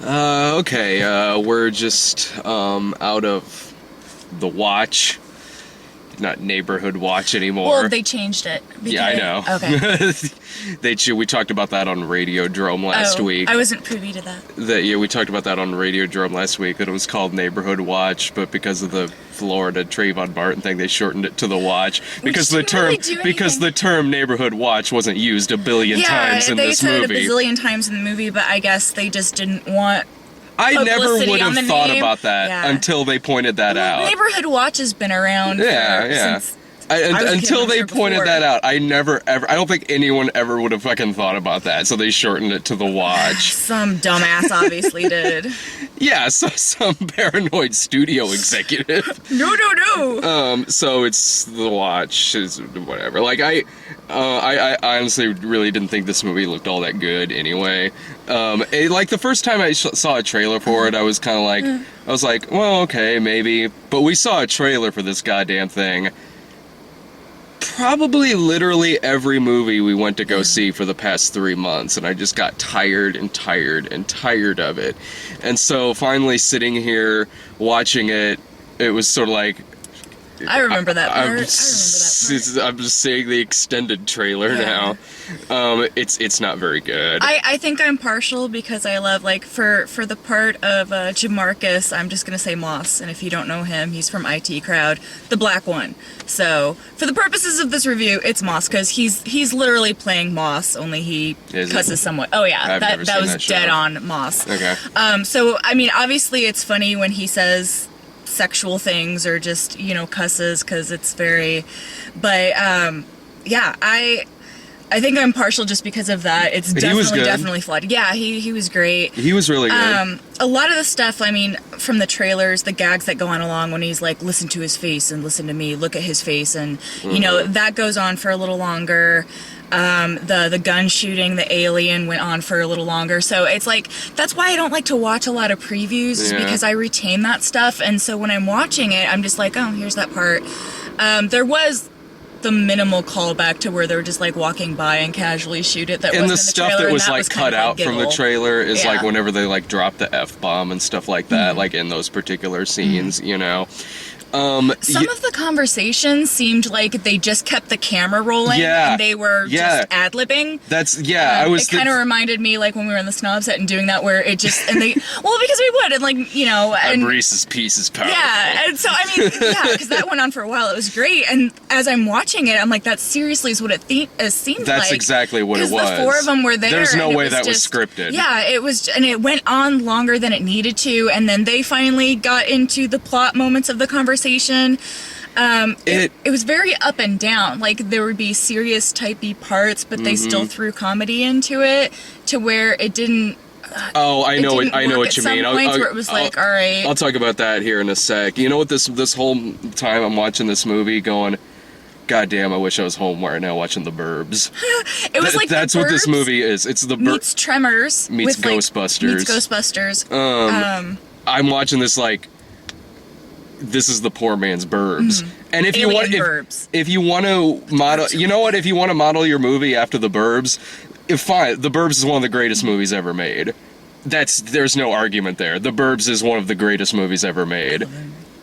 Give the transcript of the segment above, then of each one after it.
Okay, we're just out of the watch, not neighborhood watch anymore. Well, they changed it. Yeah, I know. Okay. We talked about that on Radiodrome last week. I wasn't privy to that. We talked about that on Radiodrome last week, that it was called Neighborhood Watch, but because of the Florida Trayvon Martin thing, they shortened it to The Watch. Because the term Neighborhood Watch wasn't used a billion times in this movie. Yeah, they said it a bazillion times in the movie, but I guess they just didn't want I never would have thought name. about that until they pointed that out. Neighborhood Watch has been around since until they pointed that out. I don't think anyone ever would have fucking thought about that, so they shortened it to The Watch. Some dumbass obviously did. Yeah, so some paranoid studio executive. No. So it's The Watch, is whatever. Like, I honestly really didn't think this movie looked all that good anyway. Like, the first time I saw a trailer for it, I was kind of like, I was like, well, okay, maybe. But we saw a trailer for this goddamn thing. Probably literally every movie we went to go see for the past 3 months, and I just got tired of it. And so finally sitting here watching it, it was sort of like, I remember that part. I'm just seeing the extended trailer now. It's not very good. I think I'm partial because I love, like, for the part of Jamarcus, I'm just gonna say Moss, and if you don't know him, he's from IT Crowd, the black one. So for the purposes of this review, it's Moss, because he's literally playing Moss, only he cusses somewhat. Oh yeah, that was dead on Moss. Okay. So I mean, obviously it's funny when he says sexual things or just, cusses, because it's very, but yeah, I think I'm partial just because of that. It's definitely flawed. Yeah, he was great. He was really good. A lot of the stuff, I mean, from the trailers, the gags that go on along when he's like, listen to his face and listen to me, look at his face, and that goes on for a little longer. The gun shooting, the alien went on for a little longer. So it's like, that's why I don't like to watch a lot of previews, is because I retain that stuff. And so when I'm watching it, I'm just like, oh, here's that part. There was the minimal callback to where they were just like walking by and casually shoot it. That wasn't in the stuff trailer, that was like cut out from the trailer is like whenever they like drop the F-bomb and stuff like that, like in those particular scenes, Some of the conversations seemed like they just kept the camera rolling and they were just ad-libbing. It kind of reminded me like when we were in the snob set and doing that, where it just, and they, well, because we would, and like, and Reese's piece is powerful. Yeah, and so, I mean, because that went on for a while, it was great, and as I'm watching it, I'm like, that seriously is what it seemed like. That's exactly what it was. Because the four of them were there. There's no way that was scripted. Yeah, it was, and it went on longer than it needed to, and then they finally got into the plot moments of the conversation. It was very up and down. Like, there would be serious typey parts, but they still threw comedy into it to where it didn't. I know what you mean. Where it was like, all right. I'll talk about that here in a sec. You know what? This whole time I'm watching this movie, going, God damn, I wish I was home right now watching The Burbs. It was like that's what this movie is. It's The Burbs meets Tremors meets Ghostbusters. I'm watching this like, this is the poor man's Burbs. And if you want to model, you know what? If you want to model your movie after The Burbs, fine. The Burbs is one of the greatest movies ever made. There's no argument there. The Burbs is one of the greatest movies ever made.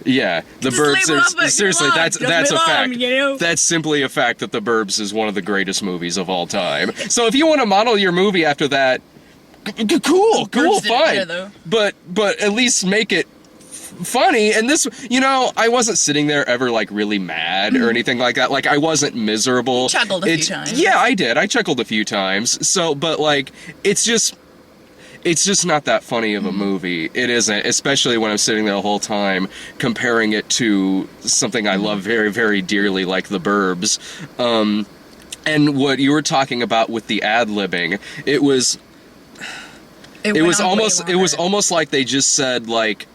Yeah, The Burbs. Seriously, that's a fact. That's simply a fact that The Burbs is one of the greatest movies of all time. So if you want to model your movie after that, cool, fine. But at least make it funny. And this, I wasn't sitting there ever like really mad or anything like that. Like, I wasn't miserable. You chuckled a few times. Yeah, I did. I chuckled a few times. So, but like, it's just not that funny of a movie. It isn't, especially when I'm sitting there the whole time comparing it to something I love very, very dearly, like The Burbs. And what you were talking about with the ad-libbing, it was almost like they just said, like,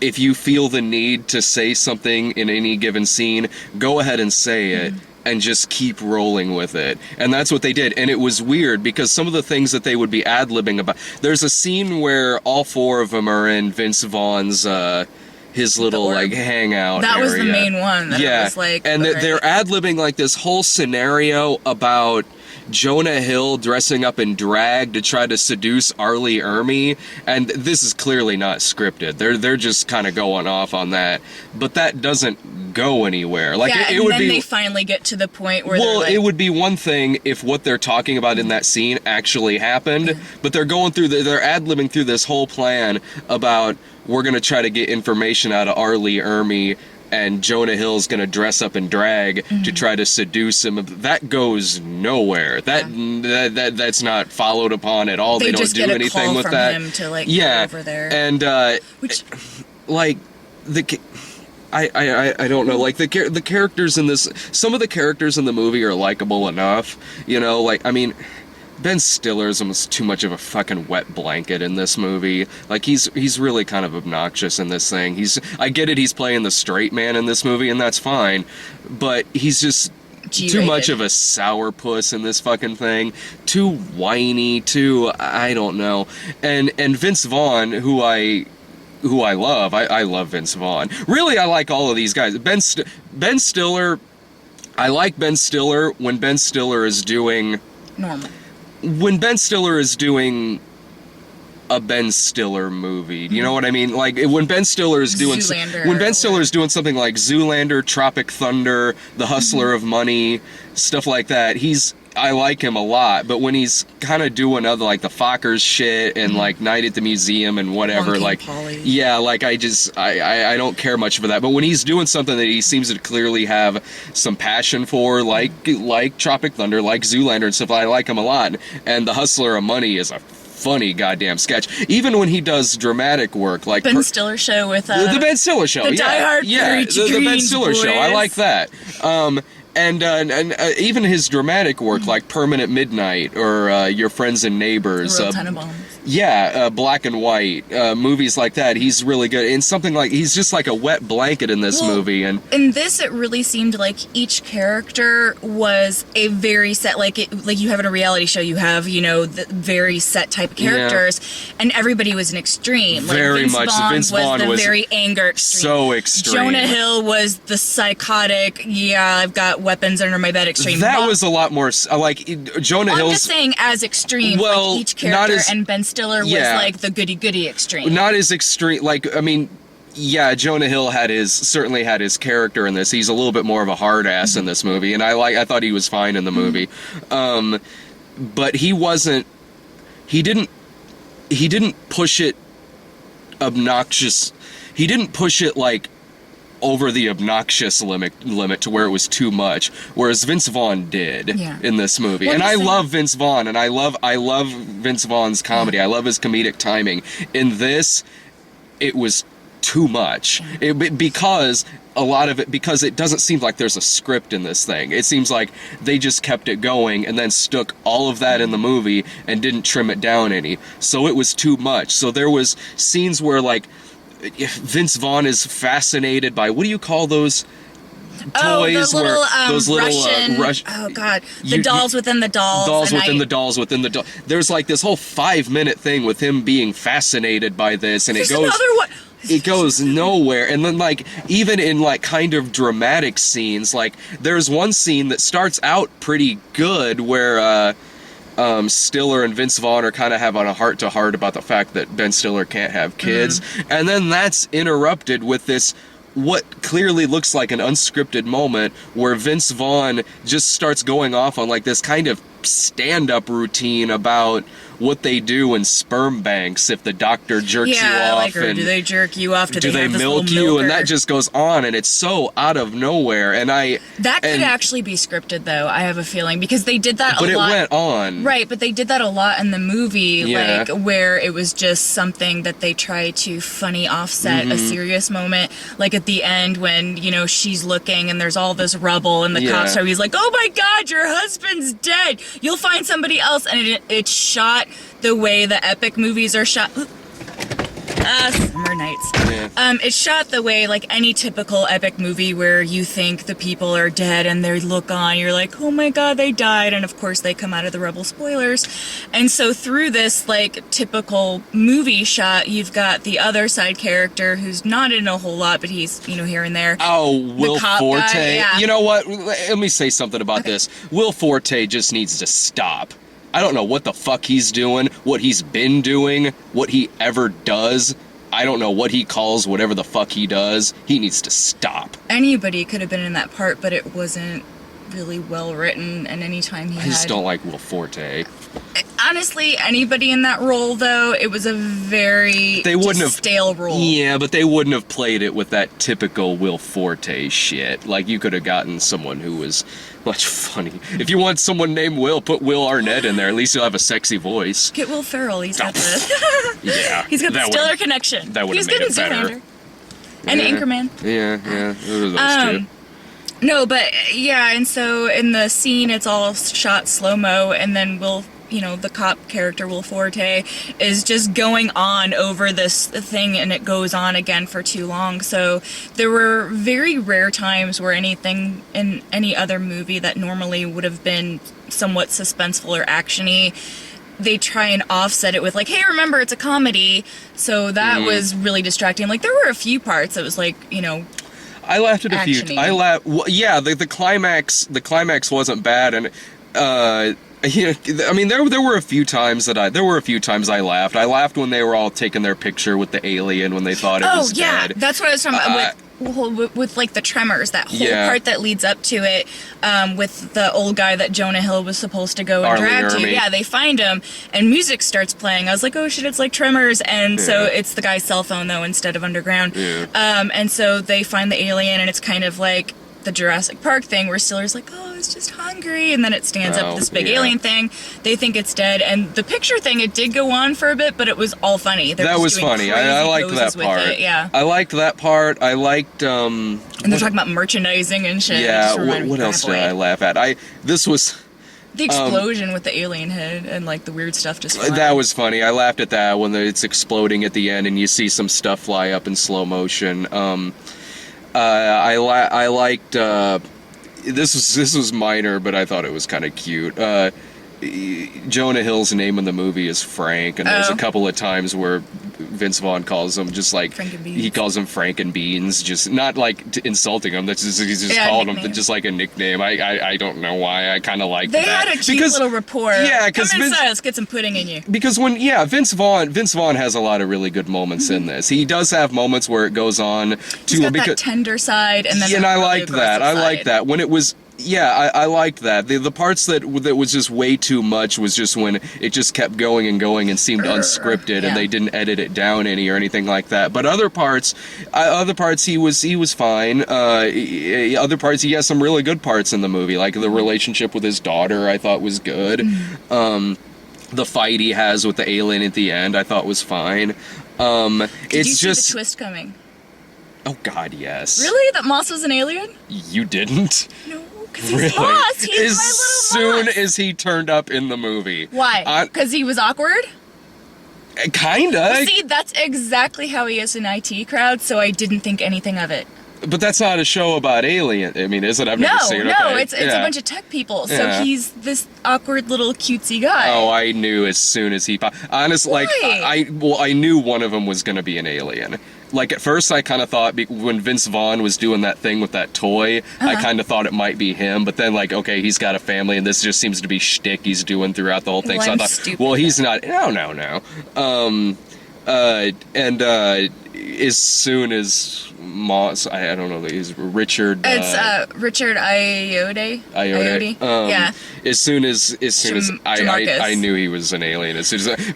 if you feel the need to say something in any given scene, go ahead and say it and just keep rolling with it. And that's what they did. And it was weird because some of the things that they would be ad-libbing about, there's a scene where all four of them are in Vince Vaughn's his little like hangout that area. Was the main one that yeah. was like, and they're ad-libbing like this whole scenario about Jonah Hill dressing up in drag to try to seduce Arlie Ermy, and this is clearly not scripted. They're just kind of going off on that, but that doesn't go anywhere. Like yeah, it and would then be. they finally get to the point where Well, they're like, it would be one thing if what they're talking about in that scene actually happened, but they're going through they're ad-libbing through this whole plan about we're gonna try to get information out of Arlie Ermy, and Jonah Hill's gonna dress up in drag to try to seduce him. That goes nowhere. That's not followed upon at all. they don't just do get a anything call with from that. him to like Yeah, go over there. and Which, like I don't know, like the characters in this, some of the characters in the movie are likable enough, you know, like, I mean, Ben Stiller's almost too much of a fucking wet blanket in this movie. Like, he's really kind of obnoxious in this thing. I get it, he's playing the straight man in this movie, and that's fine, but he's just G-rated. too much of a sourpuss in this fucking thing. Too whiny, I don't know. And Vince Vaughn, who I love. I love Vince Vaughn. Really, I like all of these guys. Ben Stiller, I like Ben Stiller when Ben Stiller is doing... normal. When Ben Stiller is doing a Ben Stiller movie. You know what I mean? Like, when Ben Stiller is doing... Zoolander, when Ben Stiller is doing something like Zoolander, Tropic Thunder, The Hustler of Money, stuff like that, I like him a lot, but when he's kind of doing other, like, the Fockers shit and, like, Night at the Museum and whatever, like, Polly. yeah, like, I don't care much for that. But when he's doing something that he seems to clearly have some passion for, like Tropic Thunder, like Zoolander and stuff, I like him a lot. And The Hustler of Money is a funny goddamn sketch. Even when he does dramatic work, like Ben Stiller show with the Ben Stiller show, the Die Hard the Ben Stiller show, I like that. And even his dramatic work, like Permanent Midnight or Your Friends and Neighbors, Real Tenenbaums. Yeah, Black and White, movies like that. He's really good. And something like, he's just like a wet blanket in this movie. And in this, it really seemed like each character was a very set, like you have in a reality show, you have, you know, the very set type of characters, and everybody was an extreme. Very like, much. Vince Vaughn was the very anger extreme. so extreme. Jonah Hill was the psychotic, yeah, I've got weapons under my bed extreme. That was a lot more, like, Jonah Hill's... I'm just saying as extreme, well, like each character, and Ben Stiller was yeah, like the goody-goody extreme. Not as extreme, like, I mean, yeah, Jonah Hill certainly had his character in this. He's a little bit more of a hard ass in this movie, and I thought he was fine in the movie. But he didn't push it obnoxious. He didn't push it, like, over the obnoxious limit to where it was too much, whereas Vince Vaughn did in this movie. And I love Vince Vaughn, and I love Vince Vaughn's comedy. I love his comedic timing. In this, it was too much. Because a lot of it, because it doesn't seem like there's a script in this thing. It seems like they just kept it going and then stuck all of that in the movie and didn't trim it down any. So it was too much. So there was scenes where, like, Vince Vaughn is fascinated by, what do you call those toys? Those little Russian, oh god, dolls within the dolls. Dolls within the dolls within the dolls. There's like this whole 5-minute thing with him being fascinated by this, and it goes nowhere. And then, like, even in, like, kind of dramatic scenes, like, there's one scene that starts out pretty good where Stiller and Vince Vaughn are kind of having a heart-to-heart about the fact that Ben Stiller can't have kids, and then that's interrupted with this, what clearly looks like an unscripted moment where Vince Vaughn just starts going off on, like, this kind of stand-up routine about what they do in sperm banks if the doctor jerks you off. Like, or do they jerk you off? Do they milk you? And that just goes on, and it's so out of nowhere. And that could actually be scripted, though, I have a feeling, because they did that a lot. But it went on. Right, but they did that a lot in the movie, like, where it was just something that they tried to funny offset a serious moment. Like, at the end when, you know, she's looking and there's all this rubble and the cops are, he's like, oh my god, your husband's dead. You'll find somebody else. And it's shot the way the epic movies are shot. Summer Nights. Yeah. It's shot the way, like, any typical epic movie where you think the people are dead and they look on, you're like, oh my god, they died, and of course they come out of the Rebel spoilers. And so through this, like, typical movie shot, you've got the other side character who's not in a whole lot, but he's, you know, here and there. Oh, Will Forte. Guy, yeah. You know what? Let me say something about this. Will Forte just needs to stop. I don't know what the fuck he's doing, what he's been doing, what he ever does. I don't know what he calls whatever the fuck he does. He needs to stop. Anybody could have been in that part, but it wasn't really well written, and anytime he I just don't like Will Forte. Honestly, anybody in that role, though, it was a very stale role. Yeah, but they wouldn't have played it with that typical Will Forte shit. Like, you could have gotten someone who was much funny. If you want someone named Will, put Will Arnett in there. At least he'll have a sexy voice. Get Will Ferrell. He's got the... Yeah. He's got the stellar connection. That would have made it better. And Anchorman. Yeah. Those are those two. No, but yeah, and so in the scene, it's all shot slow-mo, and then the cop character, Will Forte, is just going on over this thing, and it goes on again for too long. So there were very rare times where anything in any other movie that normally would have been somewhat suspenseful or action-y, they try and offset it with, like, hey, remember, it's a comedy. So that was really distracting. Like, there were a few parts that was like, I laughed at a few. Yeah, the climax wasn't bad, and I mean, there were a few times I laughed. I laughed when they were all taking their picture with the alien when they thought it was dead. That's what I was talking about with like the Tremors, that whole part that leads up to it, with the old guy that Jonah Hill was supposed to go and drag to. Yeah, they find him and music starts playing. I was like, oh shit, it's like Tremors, and so it's the guy's cell phone though instead of underground. Yeah. And so they find the alien, and it's kind of like the Jurassic Park thing where Stiller's like, oh, it's just hungry, and then it stands up this big alien thing. They think it's dead, and the picture thing, it did go on for a bit, but it was all funny. That was funny. I liked that part. Yeah, I liked that part. I liked and they're talking about merchandising and shit. Yeah, what else did I laugh at? This was the explosion with the alien head and like the weird stuff just flying. That was funny. I laughed at that when it's exploding at the end and you see some stuff fly up in slow motion. I liked this was minor, but I thought it was kind of cute. Jonah Hill's name in the movie is Frank, and there's a couple of times where Vince Vaughn calls him just like he calls him Frank and Beans, just not like insulting him. That's just he's just called him just like a nickname. I don't know why. I kind of like that. They had a cute little rapport. Yeah, because come inside, let's get some pudding in you. Because Vince Vaughn has a lot of really good moments in this. He does have moments where it goes on He's got that tender side, and then I liked that. I liked that when it was. Yeah, I liked that. The parts that was just way too much was just when it just kept going and going and seemed unscripted, and they didn't edit it down any or anything like that. But other parts he was fine. Other parts he has some really good parts in the movie, like the relationship with his daughter. I thought was good. The fight he has with the alien at the end, I thought was fine. Did you see the twist coming? Oh God, yes. Really? That Moss was an alien? You didn't? No. Because he's Moss. He's my little Moss. As soon as he turned up in the movie. Why? Because he was awkward? Kinda. See, that's exactly how he is in IT Crowd, so I didn't think anything of it. But that's not a show about alien. I mean, is it? I've never seen it. No, it's a bunch of tech people. So he's this awkward little cutesy guy. Oh, I knew as soon as he popped. Honestly, like, I knew one of them was going to be an alien. Like, at first I kind of thought, when Vince Vaughn was doing that thing with that toy, I kind of thought it might be him, but then, like, okay, he's got a family, and this just seems to be shtick he's doing throughout the whole thing, so I thought, well, he's not, no. As soon as Moss, I don't know, is Richard... It's Richard Ayoade. Yeah. As soon as I knew he was an alien,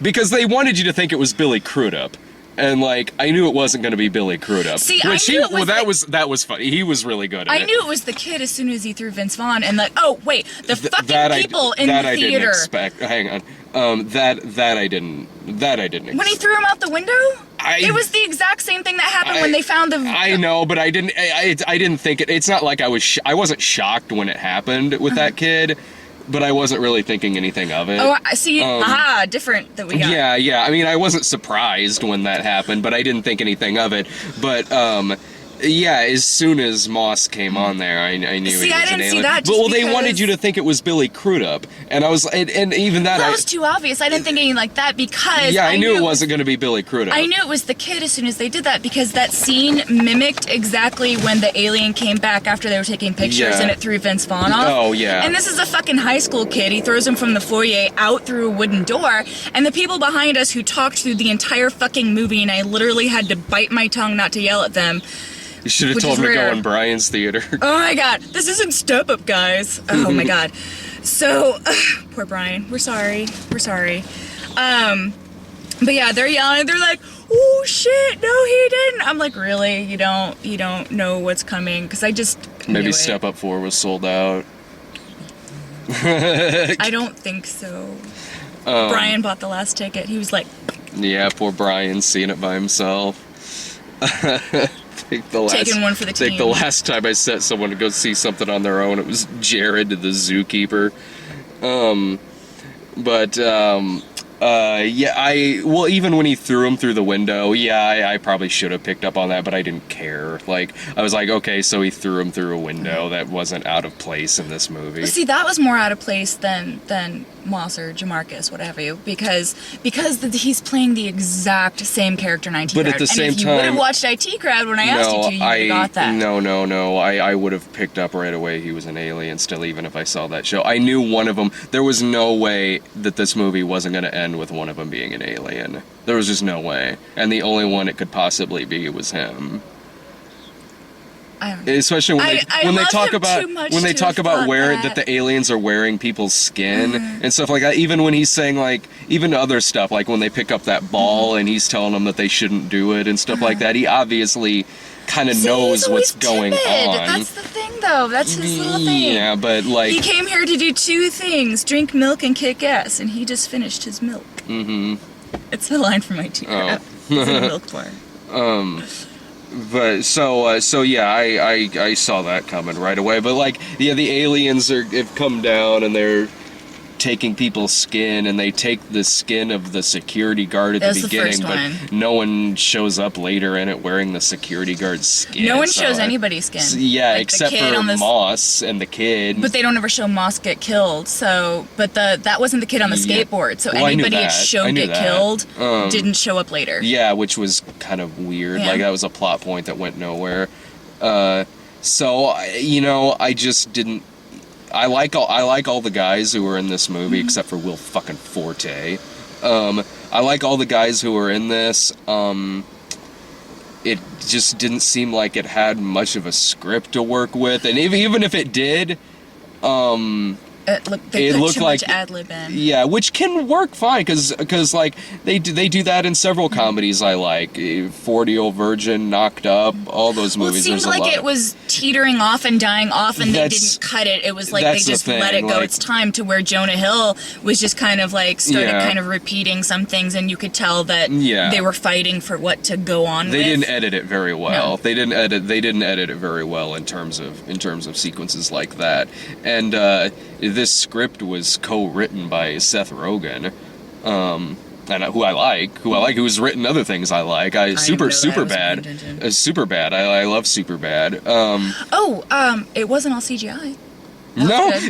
because they wanted you to think it was Billy Crudup. And like, I knew it wasn't going to be Billy Crudup. See, I knew it was that was funny. He was really good at it. I knew it was the kid as soon as he threw Vince Vaughn, and like, oh wait, the fucking people in the theater. That I didn't expect. Hang on. That I didn't expect. When he threw him out the window? It was the exact same thing that happened when they found the... I know, but I didn't think it... It's not like I wasn't shocked when it happened with that kid. but I wasn't really thinking anything of it. Oh, I see. Different that we got. Yeah. I mean, I wasn't surprised when that happened, but I didn't think anything of it. But, yeah, as soon as Moss came on there, I knew he was an alien. I didn't see that just well, they wanted you to think it was Billy Crudup, and I was, and even that... That was too obvious. I didn't think anything like that because... Yeah, I knew it wasn't going to be Billy Crudup. I knew it was the kid as soon as they did that because that scene mimicked exactly when the alien came back after they were taking pictures and it threw Vince Vaughn off. Oh, yeah. And this is a fucking high school kid. He throws him from the foyer out through a wooden door, and the people behind us who talked through the entire fucking movie, and I literally had to bite my tongue not to yell at them. You should have told him to go in Brian's theater. Oh my god, this isn't Step Up, guys. Oh my god. So, poor Brian. We're sorry. We're sorry. But yeah, they're yelling. They're like, "Oh shit! No, he didn't." I'm like, really? You don't know what's coming? Because I just maybe Step Up 4 was sold out. I don't think so. Brian bought the last ticket. He was like, yeah, poor Brian seeing it by himself. Taking one for the team. The last time I sent someone to go see something on their own, it was Jared, the zookeeper. Well, even when he threw him through the window, I probably should have picked up on that, but I didn't care. Like, I was like, okay, so he threw him through a window. That wasn't out of place in this movie. See, that was more out of place than Moss or Jamarcus, whatever you, because he's playing the exact same character in IT Crowd. But at the same time, if you would have watched IT Crowd when I asked you to, you would have got that. No. I would have picked up right away he was an alien still, even if I saw that show. I knew one of them. There was no way that this movie wasn't going to end with one of them being an alien. There was just no way. And the only one it could possibly be was him. Especially when they talk about that the aliens are wearing people's skin and stuff like that. Even when he's saying, like, even other stuff, like when they pick up that ball and he's telling them that they shouldn't do it and stuff like that. He obviously kind of knows what's going on. That's the thing, though. That's his little thing. Yeah, but like he came here to do two things: drink milk and kick ass, and he just finished his milk. Mm-hmm. It's the line from my teacher. It's a milk bar. But so yeah, I saw that coming right away. But like, yeah, the aliens have come down and they're taking people's skin, and they take the skin of the security guard at the beginning, but no one shows up later in it wearing the security guard's skin. No one shows anybody's skin. Yeah, like except for Moss and the kid. But they don't ever show Moss get killed. So, but that wasn't the kid on the skateboard. So anybody it showed get killed didn't show up later. Yeah, which was kind of weird. Yeah. Like that was a plot point that went nowhere. So you know, I just didn't. I like all the guys who were in this movie except for Will fucking Forte. I like all the guys who were in this. It just didn't seem like it had much of a script to work with, and even if it did, They put too much ad-lib in. Yeah, which can work fine, because like they do that in several comedies I like. 40-Year-Old Virgin, Knocked Up, all those movies. Well, it seemed like it was teetering off and dying off, and they didn't cut it. It was like they just let it go. Like, its time, to where Jonah Hill was just kind of like started kind of repeating some things, and you could tell that they were fighting for what to go on. They didn't edit it very well. No. They didn't edit it very well in terms of sequences like that. And this script was co-written by Seth Rogen, and who I like, who's written other things I like. Superbad. Superbad. I love Superbad. It wasn't all CGI.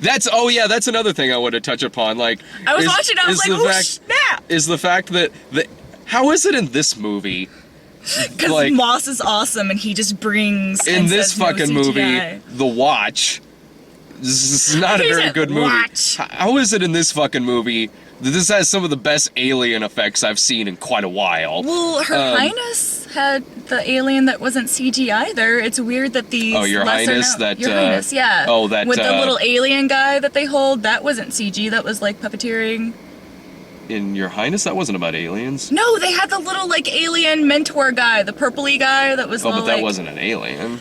That's another thing I want to touch upon. Like, I was watching, I was like, oh snap! Is the fact that how is it in this movie? Because like, Moss is awesome, and he just brings in this fucking movie, The Watch. This is not a very good movie. How is it in this fucking movie that this has some of the best alien effects I've seen in quite a while? Well, Her Highness had the alien that wasn't CG either. It's weird that these Your Highness, yeah. Oh, that with the little alien guy that they hold, that wasn't CG. That was like puppeteering. In Your Highness, that wasn't about aliens. No, they had the little like alien mentor guy, the purpley guy that was. Oh, but that wasn't an alien.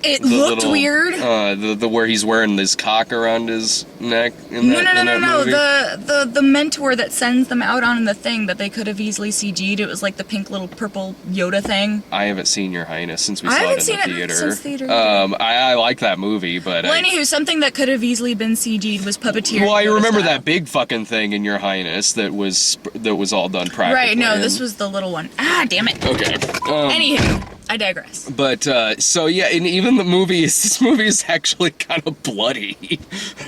It looked weird. The where he's wearing this cock around his neck. No. The mentor that sends them out on the thing that they could have easily CG'd. It was like the pink little purple Yoda thing. I haven't seen Your Highness since we saw it in the theater. I haven't seen it since theater. I like that movie, but. Well, anywho, something that could have easily been CG'd was puppeteer. Well, I remember that big fucking thing in Your Highness that was all done practically. Right. No, this was the little one. Ah, damn it. Okay. Anywho. I digress. But, so yeah, and even this movie is actually kind of bloody,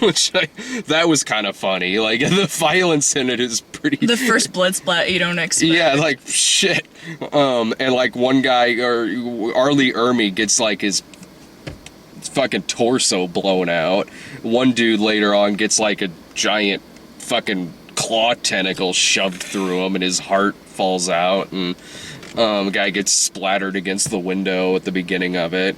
that was kind of funny. Like, the violence in it is pretty... The first blood splat you don't expect. Yeah, like, shit. And, like, one guy, or Arlie Ermy gets, like, his fucking torso blown out. One dude later on gets, like, a giant fucking claw tentacle shoved through him, and his heart falls out, and... the guy gets splattered against the window at the beginning of it.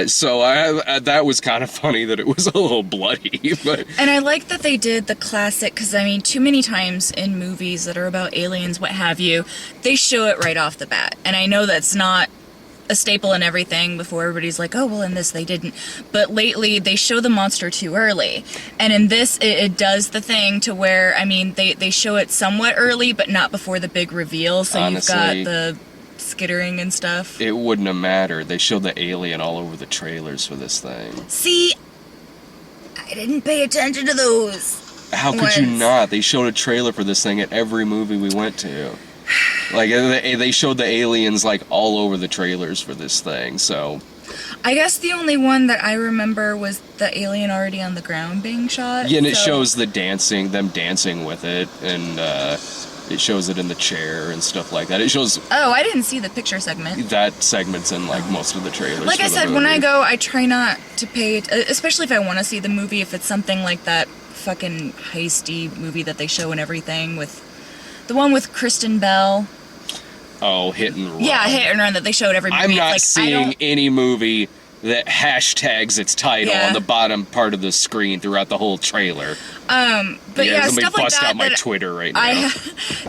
So that was kind of funny that it was a little bloody. But. And I like that they did the classic, because I mean, too many times in movies that are about aliens, what have you, they show it right off the bat. And I know that's not a staple in everything before everybody's like, oh, well, in this they didn't. But lately, they show the monster too early. And in this, it does the thing to where, I mean, they show it somewhat early, but not before the big reveal. So honestly, you've got the skittering and stuff. It wouldn't have mattered. They showed the alien all over the trailers for this thing. See, I didn't pay attention to those. How could you not? They showed a trailer for this thing at every movie we went to. Like, they showed the aliens, like, all over the trailers for this thing, so... I guess the only one that I remember was the alien already on the ground being shot. Yeah, and it shows them dancing with it, and, it shows it in the chair and stuff like that. It shows... Oh, I didn't see the picture segment. That segment's in, like, most of the trailers. Like I said, when I go, I try not to pay... Especially if I want to see the movie, if it's something like that fucking heisty movie that they show and everything with... The one with Kristen Bell. Oh, Hit and Run. Yeah, Hit and Run that they showed every movie. I'm not seeing any movie that hashtags its title on the bottom part of the screen throughout the whole trailer. But yeah, stuff like that. Bust out my Twitter right now.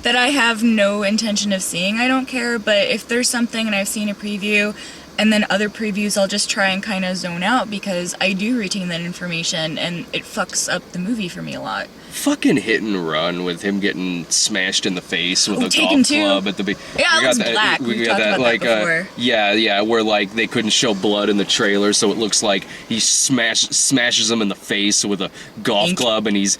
That I have no intention of seeing, I don't care. But if there's something and I've seen a preview, and then other previews, I'll just try and kind of zone out because I do retain that information, and it fucks up the movie for me a lot. Fucking Hit and Run with him getting smashed in the face with a Taken golf club at the beginning. Yeah, it was black. We got that, like, before. Yeah, where, like, they couldn't show blood in the trailer, so it looks like he smashes him in the face with a golf club, and he's,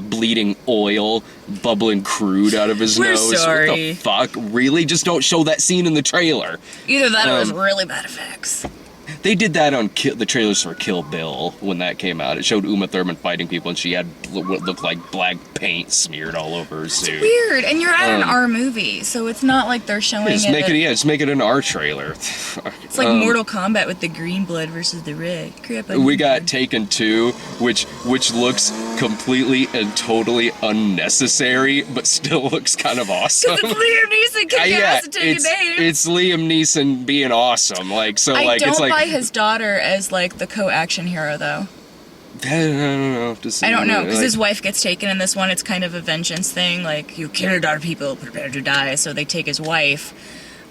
bleeding oil, bubbling crude out of his nose. Sorry. What the fuck? Really? Just don't show that scene in the trailer. Either that or it was really bad effects. They did that on the trailers for Kill Bill when that came out. It showed Uma Thurman fighting people, and she had what looked like black paint smeared all over her suit. It's weird, and you're at an R movie, so it's not like they're showing just make it an R trailer. It's like Mortal Kombat with the green blood versus the red. We got Taken 2, which looks completely and totally unnecessary, but still looks kind of awesome. Because it's Liam Neeson kicking ass and taking names. It's Liam Neeson being awesome. Like, so, I it's like... buy his daughter as, like, the co-action hero, though. I don't know, because his wife gets taken in this one. It's kind of a vengeance thing. Like, you killed our people, prepare to die. So they take his wife.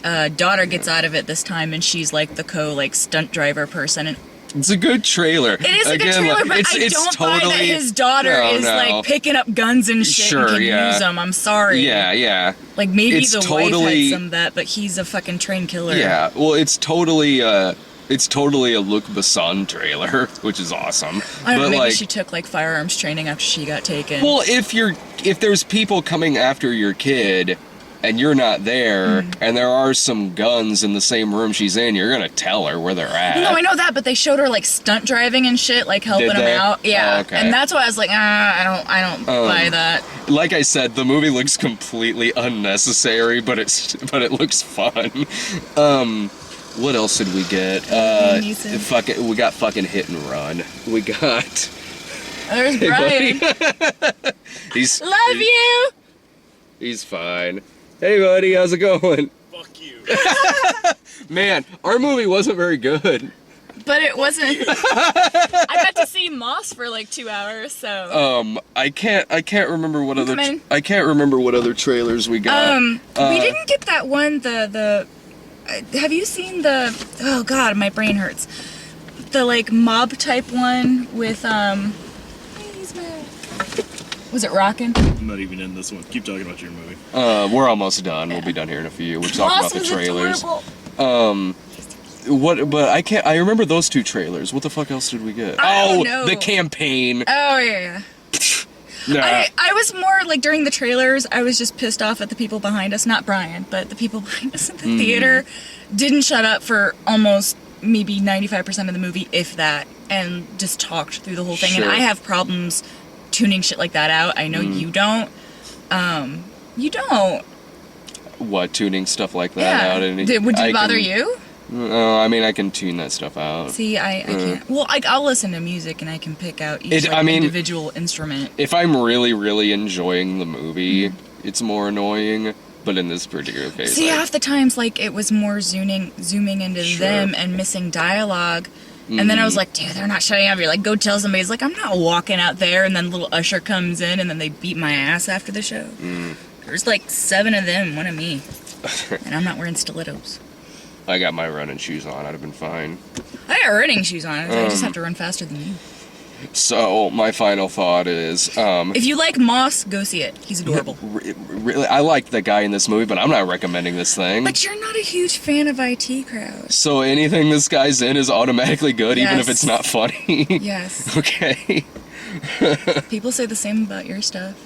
Daughter gets out of it this time, and she's, like, the stunt driver person. And it's a good trailer. It is a good trailer, but I don't buy that his daughter is, like, picking up guns and shit and can use them. I'm sorry. Yeah. Like, maybe the wife had some of that, but he's a fucking trained killer. Yeah, well, it's totally a Luc Besson trailer, which is awesome. I don't know, maybe she took, like, firearms training after she got taken. Well, if there's people coming after your kid and you're not there, and there are some guns in the same room she's in, you're gonna tell her where they're at. No, I know that, but they showed her, like, stunt driving and shit, like, helping him out. Yeah. Oh, okay. And that's why I was like, I don't buy that. Like I said, the movie looks completely unnecessary, but it looks fun. What else did we get? We got fucking Hit and Run. We got... There's Brian. Love you! He's fine. Hey, buddy, how's it going? Fuck you. Man, our movie wasn't very good. But it wasn't. I got to see Moss for like 2 hours, so. I can't remember what other trailers we got. We didn't get that one. Have you seen the? Oh God, my brain hurts. the like mob type one with was it Rockin'? I'm not even in this one. Keep talking about your movie. We're almost done. We'll be done here in a few. We're talking about the trailers. Adorable. What? But I can't. I remember those 2 trailers. What the fuck else did we get? I don't know. The campaign. Oh yeah. Nah. I was more like during the trailers, I was just pissed off at the people behind us, not Brian, but the people behind us at the theater didn't shut up for almost maybe 95% of the movie, if that, and just talked through the whole thing. Sure. And I have problems tuning shit like that out. I know you don't. You don't. What, tuning stuff like that out? And Would it bother you? I mean, I can tune that stuff out. See, I can't. Well, I'll listen to music and I can pick out each individual instrument. If I'm really, really enjoying the movie, it's more annoying. But in this particular case, see, half the times, like, it was more zooming into them and missing dialogue. And then I was like, dude, they're not shutting up. You're like, go tell somebody. It's like, I'm not walking out there. And then little Usher comes in and then they beat my ass after the show. There's like 7 of them, 1 of me. And I'm not wearing stilettos. I got my running shoes on. I'd have been fine. I got running shoes on. I just have to run faster than you. So, my final thought is... if you like Moss, go see it. He's adorable. Really, I like the guy in this movie, but I'm not recommending this thing. But you're not a huge fan of IT Crowd. So anything this guy's in is automatically good, even if Yes. it's not funny? Yes. Okay. People say the same about your stuff.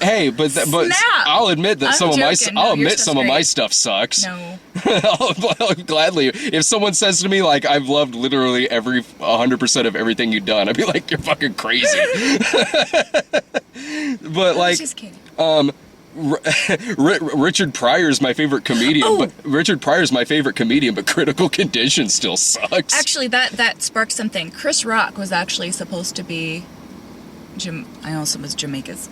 Hey, but Snap! I'll admit that I'm some joking. I'll No, your admit stuff's some of my great. stuff sucks. No. I'll gladly. If someone says to me like I've loved literally 100% of everything you've done, I'd be like, you're fucking crazy. But I like, was just kidding. Richard Pryor's my favorite comedian. Oh. But Richard Pryor's my favorite comedian, but Critical Condition still sucks. Actually, that sparked something. Chris Rock was actually supposed to be I also was Jamaica's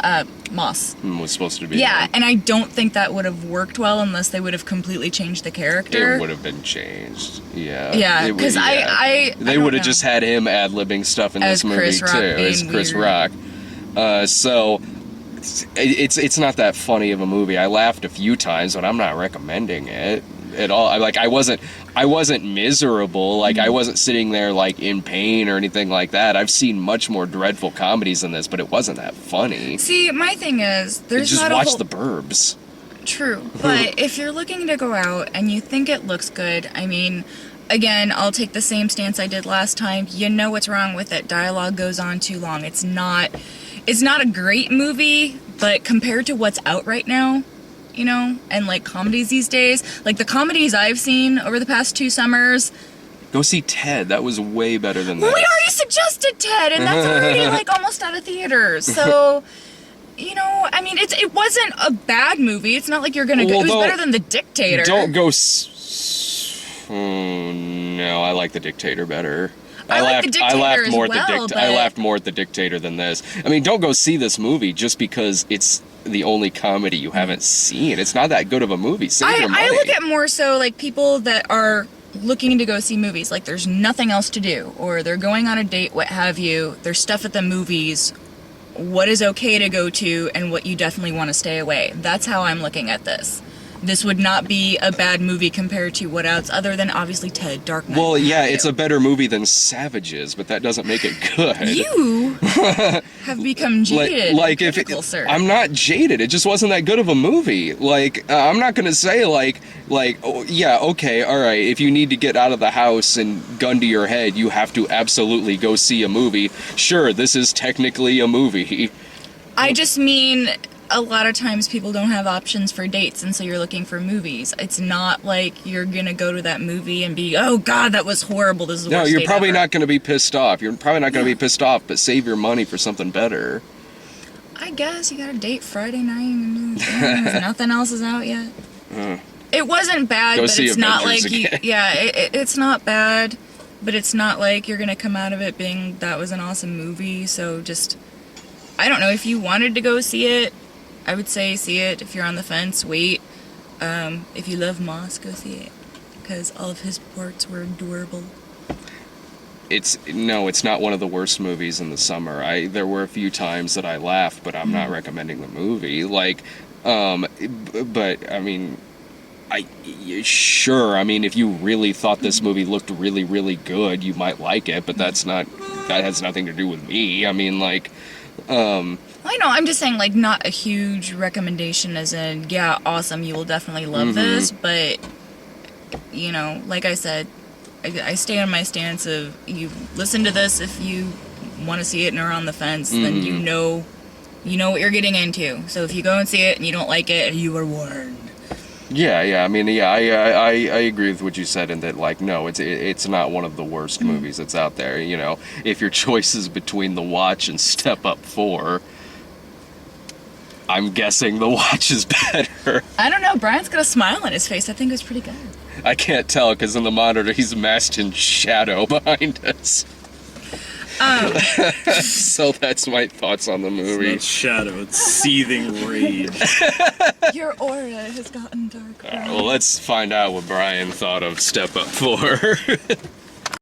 Moss. Was supposed to be. Yeah, and I don't think that would have worked well unless they would have completely changed the character. It would have been changed. Yeah. Yeah, because they would have just had him ad-libbing stuff in As this movie Chris Rock too, being as Chris weird. Rock. So it's not that funny of a movie. I laughed a few times, but I'm not recommending it at all. I wasn't miserable. Like I wasn't sitting there like in pain or anything like that. I've seen much more dreadful comedies than this, but it wasn't that funny. See, my thing is, there's Just not watch a whole... The Burbs. True, but if you're looking to go out and you think it looks good, I mean, again, I'll take the same stance I did last time. You know what's wrong with it. Dialogue goes on too long. It's not a great movie, but compared to what's out right now, you know, and like comedies these days, like the comedies I've seen over the past 2 summers. Go see Ted. That was way better than Well, that. we already suggested Ted, and that's already like almost out of theaters. So, you know, I mean, it wasn't a bad movie. It's not like you're gonna go. It was better than The Dictator. Don't go. No, I like The Dictator better. I like The Dictator laughed more as at well, I laughed more at The Dictator than this. I mean, don't go see this movie just because it's the only comedy you haven't seen. It's not that good of a movie. Save your money. I look at more so like people that are looking to go see movies. Like there's nothing else to do, or they're going on a date, what have you. There's stuff at the movies. What is okay to go to, and what you definitely want to stay away. That's how I'm looking at this. This would not be a bad movie compared to what else, other than obviously Ted, Dark Knight. Well, yeah, it's a better movie than Savages, but that doesn't make it good. You have become jaded. Like and if critical, sir. I'm not jaded, it just wasn't that good of a movie. Like I'm not gonna say like oh, yeah, okay, all right. If you need to get out of the house and gun to your head, you have to absolutely go see a movie. Sure, this is technically a movie. I just mean a lot of times people don't have options for dates, and so you're looking for movies. It's not like you're gonna go to that movie and be, oh god, that was horrible. This is the No, worst you're date probably ever. not going to be pissed off. You're probably not going to be pissed off, but save your money for something better. I guess you got a date Friday night and nothing else is out yet. It wasn't bad, Go but see it's not Avengers like you, again. yeah, it's not bad, but it's not like you're gonna come out of it being that was an awesome movie. So just, I don't know, if you wanted to go see it, I would say see it. If you're on the fence, wait. If you love Moss, go see it, because all of his parts were adorable. It's not one of the worst movies in the summer. There were a few times that I laughed, but I'm not recommending the movie. Like, but I mean, Sure. I mean, if you really thought this movie looked really, really good, you might like it, but that has nothing to do with me. I mean, like, I know, I'm just saying, like, not a huge recommendation as in, yeah, awesome, you will definitely love this, but, you know, like I said, I stay on my stance of, you listen to this if you want to see it and are on the fence, then you know what you're getting into. So if you go and see it and you don't like it, you are warned. Yeah. I mean, yeah, I agree with what you said in that, like, no, it's not one of the worst movies that's out there. You know, if your choice is between The Watch and Step Up 4, I'm guessing The Watch is better. I don't know, Brian's got a smile on his face. I think it was pretty good. I can't tell because in the monitor he's masked in shadow behind us. So that's my thoughts on the movie. It's not shadow, it's seething rage. Your aura has gotten darker. Well, let's find out what Brian thought of Step Up 4.